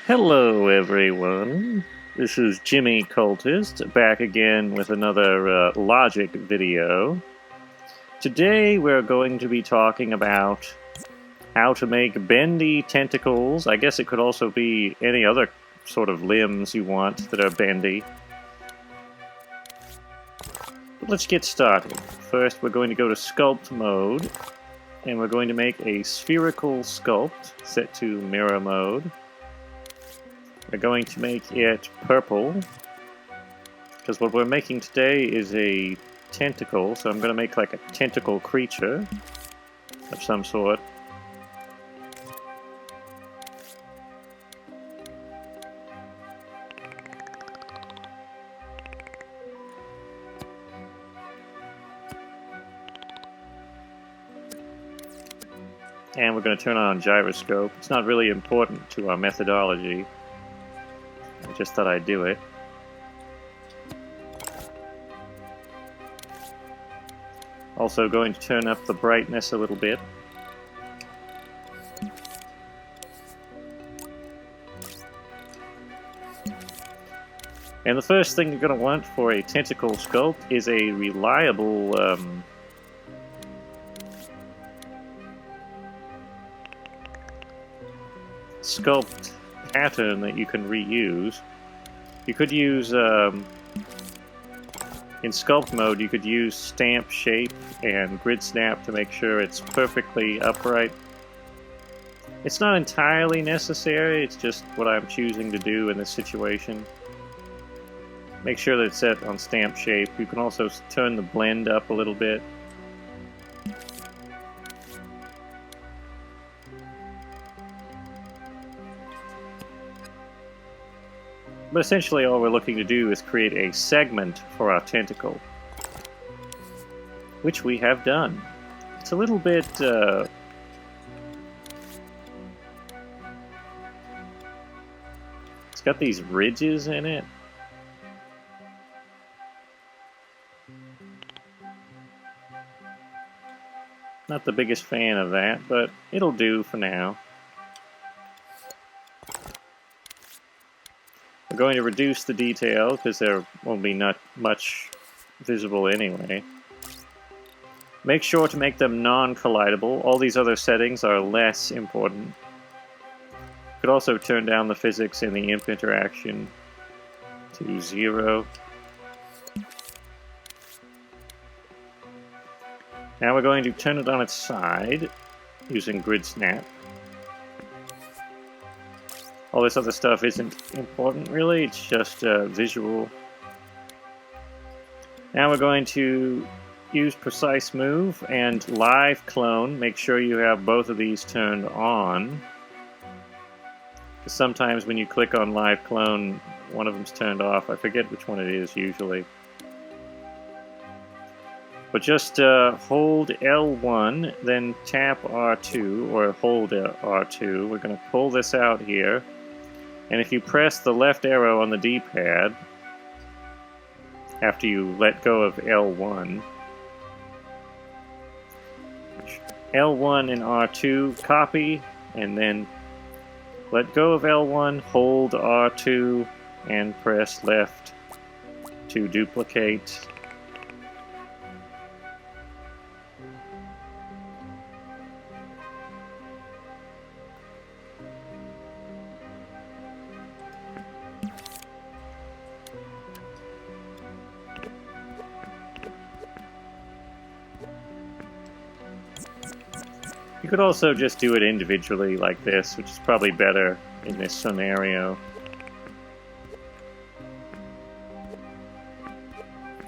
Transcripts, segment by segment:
Hello everyone, this is Jimmy Cultist, back again with another logic video. Today we're going to be talking about how to make bendy tentacles. I guess it could also be any other sort of limbs you want that are bendy. But let's get started. First we're going to go to sculpt mode, and we're going to make a spherical sculpt set to mirror mode. We're going to make it purple, because what we're making today is a tentacle, so I'm going to make like a tentacle creature of some sort. And we're going to turn on gyroscope. It's not really important to our methodology. I just thought I'd do it. Also going to turn up the brightness a little bit. And the first thing you're going to want for a tentacle sculpt is a reliable sculpt pattern that you can reuse. You could use, in sculpt mode, you could use stamp shape and grid snap to make sure it's perfectly upright. It's not entirely necessary, it's just what I'm choosing to do in this situation. Make sure that it's set on stamp shape. You can also turn the blend up a little bit. But essentially all we're looking to do is create a segment for our tentacle, which we have done. It's a little bit it's got these ridges in it. Not the biggest fan of that, but it'll do for now. We're going to reduce the detail because there won't be not much visible anyway. Make sure to make them non-collidable. All these other settings are less important. You could also turn down the physics and the imp interaction to 0. Now we're going to turn it on its side using grid snap. All this other stuff isn't important really, it's just visual. Now we're going to use precise move and live clone. Make sure you have both of these turned on, because sometimes when you click on live clone, one of them's turned off. I forget which one it is usually. But just hold L1, then tap R2, or hold R2. We're going to pull this out here. And if you press the left arrow on the D-pad, after you let go of L1, L1 and R2 copy, and then let go of L1, hold R2, and press left to duplicate. You could also just do it individually like this, which is probably better in this scenario.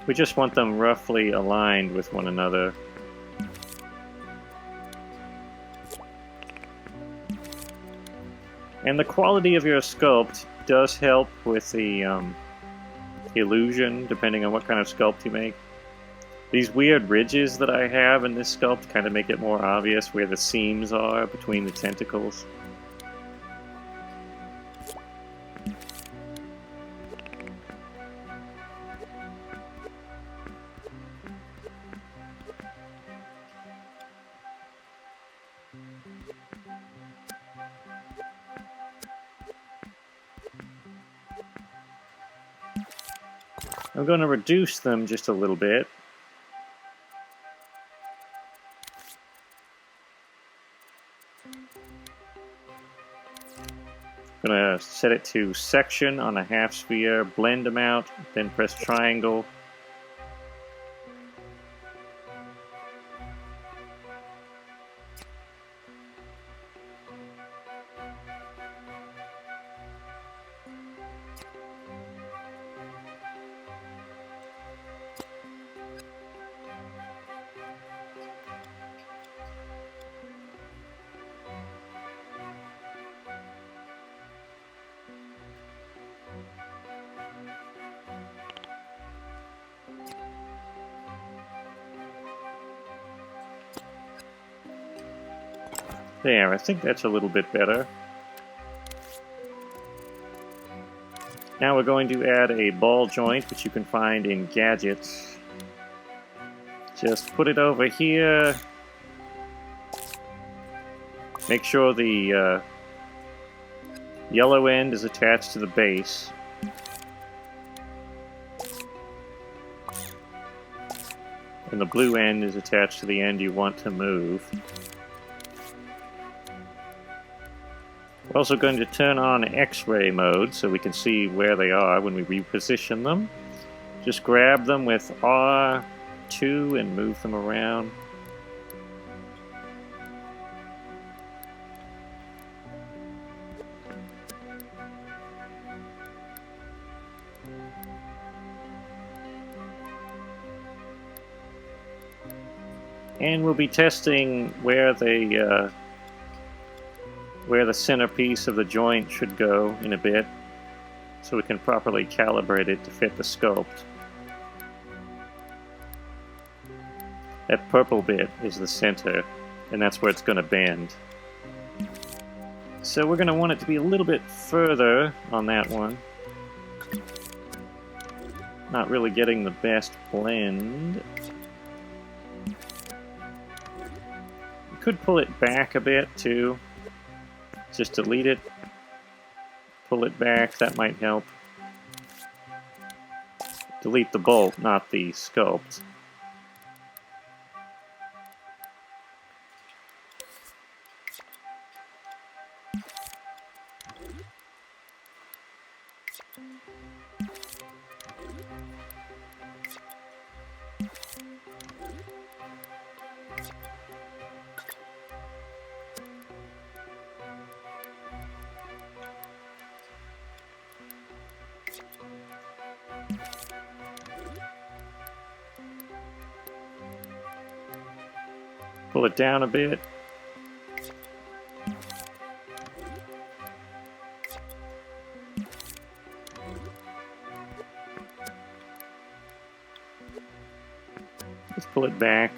We just want them roughly aligned with one another. And the quality of your sculpt does help with the illusion, depending on what kind of sculpt you make. These weird ridges that I have in this sculpt kind of make it more obvious where the seams are between the tentacles. I'm going to reduce them just a little bit. I'm going to set it to section on a half sphere, blend them out, then press triangle. There, I think that's a little bit better. Now we're going to add a ball joint, which you can find in gadgets. Just put it over here. Make sure the yellow end is attached to the base. And the blue end is attached to the end you want to move. We're also going to turn on X-ray mode so we can see where they are when we reposition them. Just grab them with R2 and move them around. And we'll be testing where the centerpiece of the joint should go in a bit, so we can properly calibrate it to fit the sculpt. That purple bit is the center, and that's where it's going to bend. So we're going to want it to be a little bit further on that one. Not really getting the best blend. You could pull it back a bit too. Just delete it, pull it back, that might help. Delete the bolt, not the sculpt. Pull it down a bit. Let's pull it back.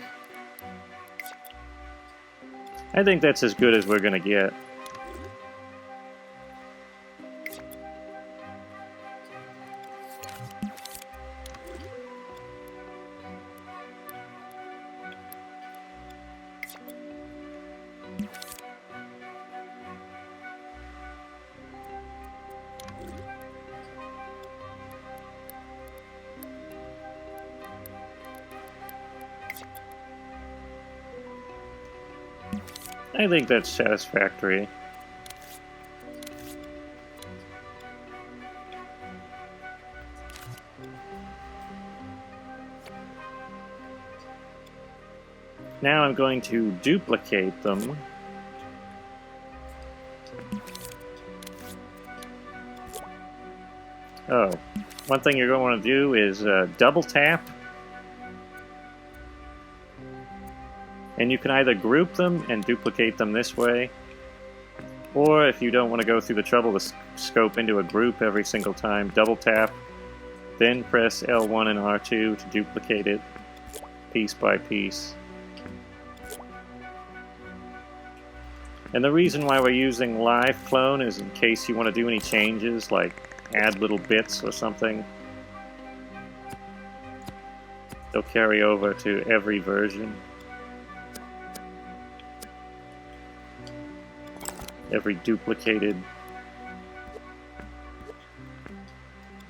I think that's as good as we're going to get. I think that's satisfactory. Now I'm going to duplicate them. Oh, one thing you're going to want to do is double tap. And you can either group them and duplicate them this way, or if you don't want to go through the trouble to scope into a group every single time, double tap, then press L1 and R2 to duplicate it piece by piece. And the reason why we're using live clone is in case you want to do any changes, like add little bits or something. They'll carry over to every version. Every duplicated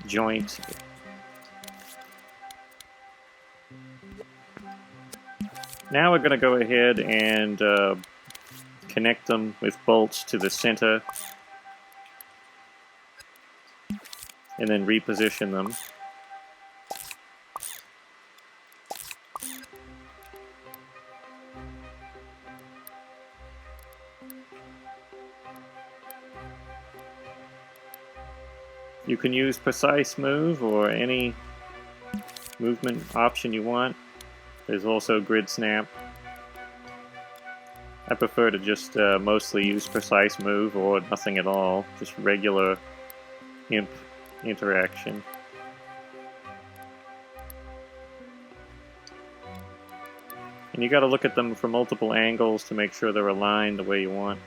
joint Now we're going to go ahead and connect them with bolts to the center and then reposition them. You can use precise move or any movement option you want. There's also grid snap. I prefer to just mostly use precise move or nothing at all, just regular imp interaction. And you got to look at them from multiple angles to make sure they're aligned the way you want.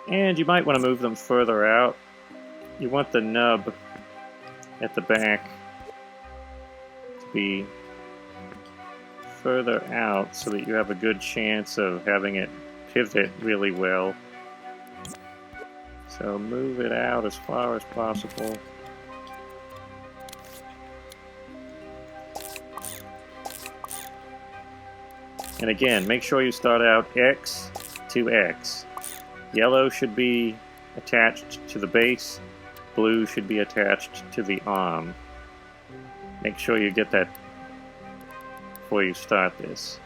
And you might want to move them further out. You want the nub at the back to be further out so that you have a good chance of having it pivot really well. So move it out as far as possible. And again, make sure you start out X to X. Yellow should be attached to the base, blue should be attached to the arm. Make sure you get that before you start this.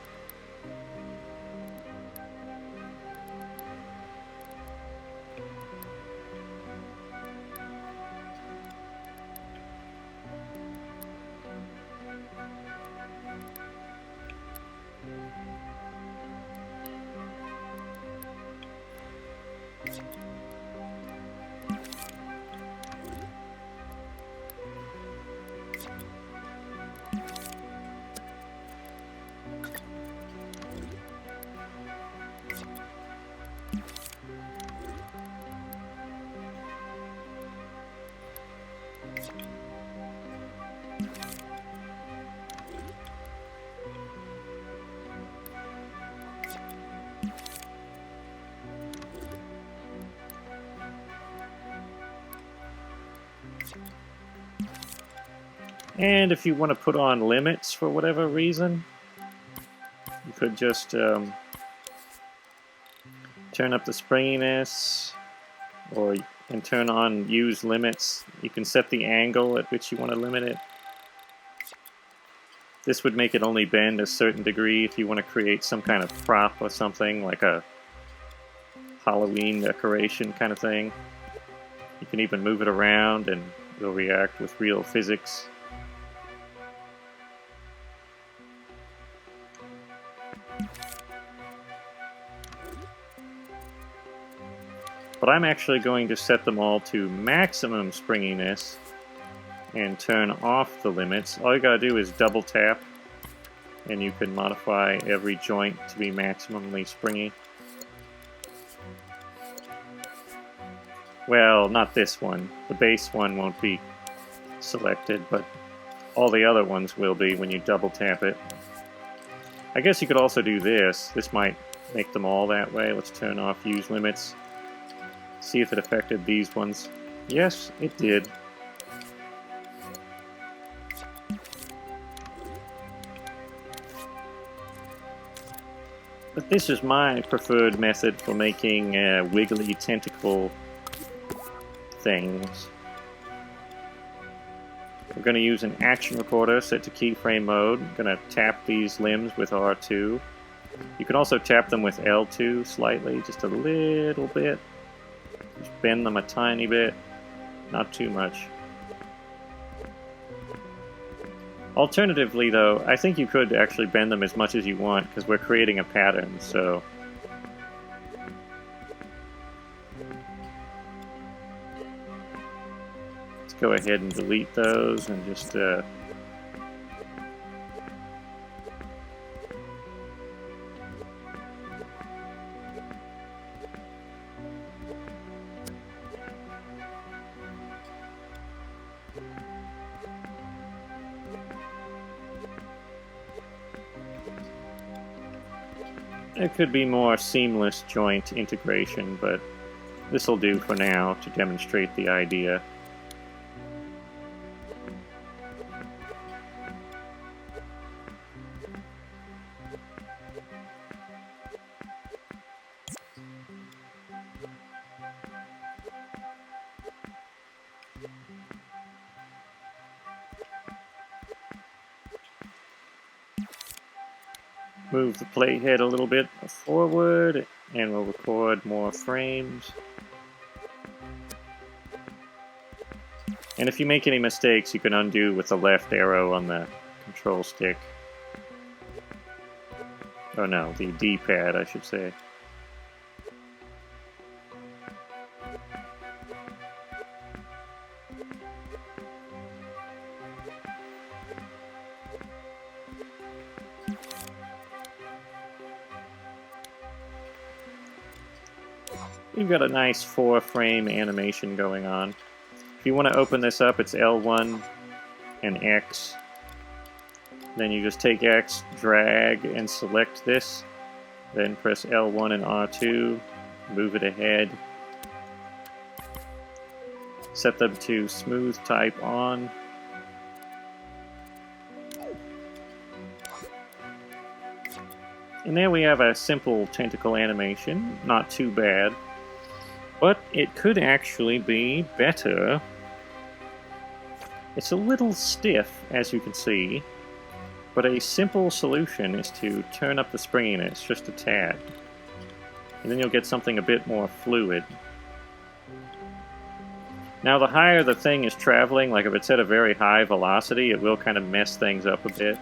And if you want to put on limits for whatever reason, you could just turn up the springiness and turn on use limits. You can set the angle at which you want to limit it. This would make it only bend a certain degree if you want to create some kind of prop or something, like a Halloween decoration kind of thing. You can even move it around and it'll react with real physics. But I'm actually going to set them all to maximum springiness and turn off the limits. All you gotta do is double tap and you can modify every joint to be maximally springy. Well, not this one. The base one won't be selected, but all the other ones will be when you double tap it. I guess you could also do this. This might make them all that way. Let's turn off use limits. See if it affected these ones. Yes, it did. But this is my preferred method for making wiggly tentacle things. We're going to use an action recorder set to keyframe mode. I'm going to tap these limbs with R2. You can also tap them with L2 slightly, just a little bit. Just bend them a tiny bit, not too much. Alternatively, though, I think you could actually bend them as much as you want because we're creating a pattern, so... Let's go ahead and delete those and just... There could be more seamless joint integration, but this will do for now to demonstrate the idea. move the playhead a little bit forward, and we'll record more frames. And if you make any mistakes, you can undo with the left arrow on the control stick. Oh no, the D-pad, I should say. You've got a nice 4-frame animation going on. If you want to open this up, it's L1 and X. Then you just take X, drag, and select this. Then press L1 and R2, move it ahead. Set them to smooth type on. And there we have a simple tentacle animation, not too bad. But it could actually be better. It's a little stiff, as you can see, but a simple solution is to turn up the springiness just a tad. And then you'll get something a bit more fluid. Now the higher the thing is traveling, like if it's at a very high velocity, it will kind of mess things up a bit.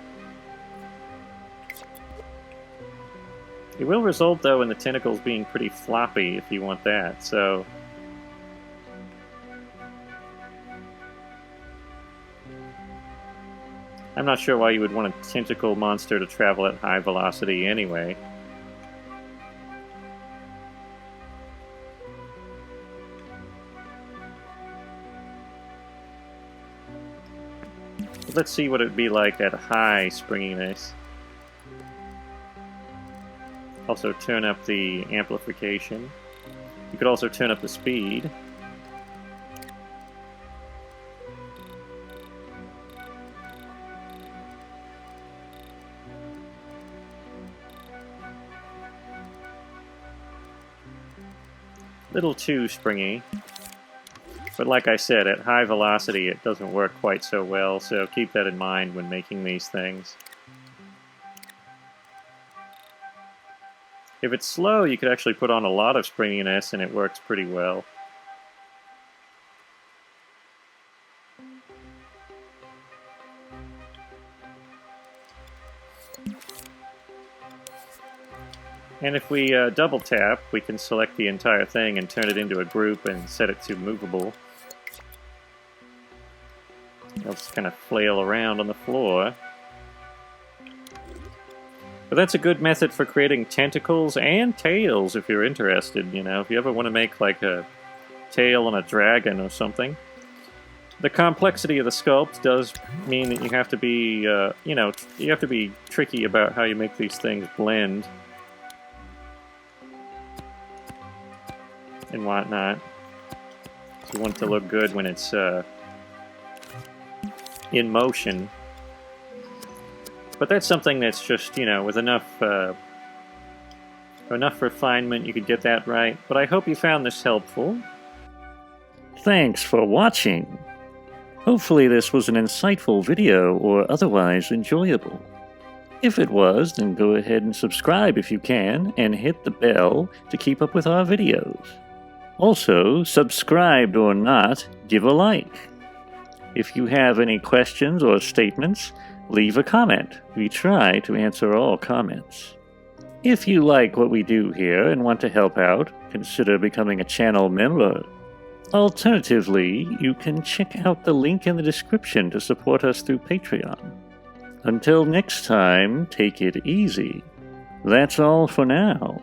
It will result, though, in the tentacles being pretty floppy if you want that, so... I'm not sure why you would want a tentacle monster to travel at high velocity anyway. Let's see what it would be like at high springiness. Also turn up the amplification. You could also turn up the speed. Little too springy. But like I said, at high velocity it doesn't work quite so well, so keep that in mind when making these things. If it's slow, you could actually put on a lot of springiness and it works pretty well. And if we double tap, we can select the entire thing and turn it into a group and set it to movable. It'll just kind of flail around on the floor. But that's a good method for creating tentacles and tails if you're interested, you know, if you ever want to make like a tail on a dragon or something. The complexity of the sculpt does mean that you have to be, you know, you have to be tricky about how you make these things blend and whatnot. So you want it to look good when it's in motion. But that's something that's just, you know, with enough refinement, you could get that right. But I hope you found this helpful. Thanks for watching. Hopefully this was an insightful video or otherwise enjoyable. If it was, then go ahead and subscribe if you can, and hit the bell to keep up with our videos. Also, subscribed or not, give a like. If you have any questions or statements, leave a comment. We try to answer all comments. If you like what we do here and want to help out, consider becoming a channel member. Alternatively, you can check out the link in the description to support us through Patreon. Until next time, take it easy. That's all for now.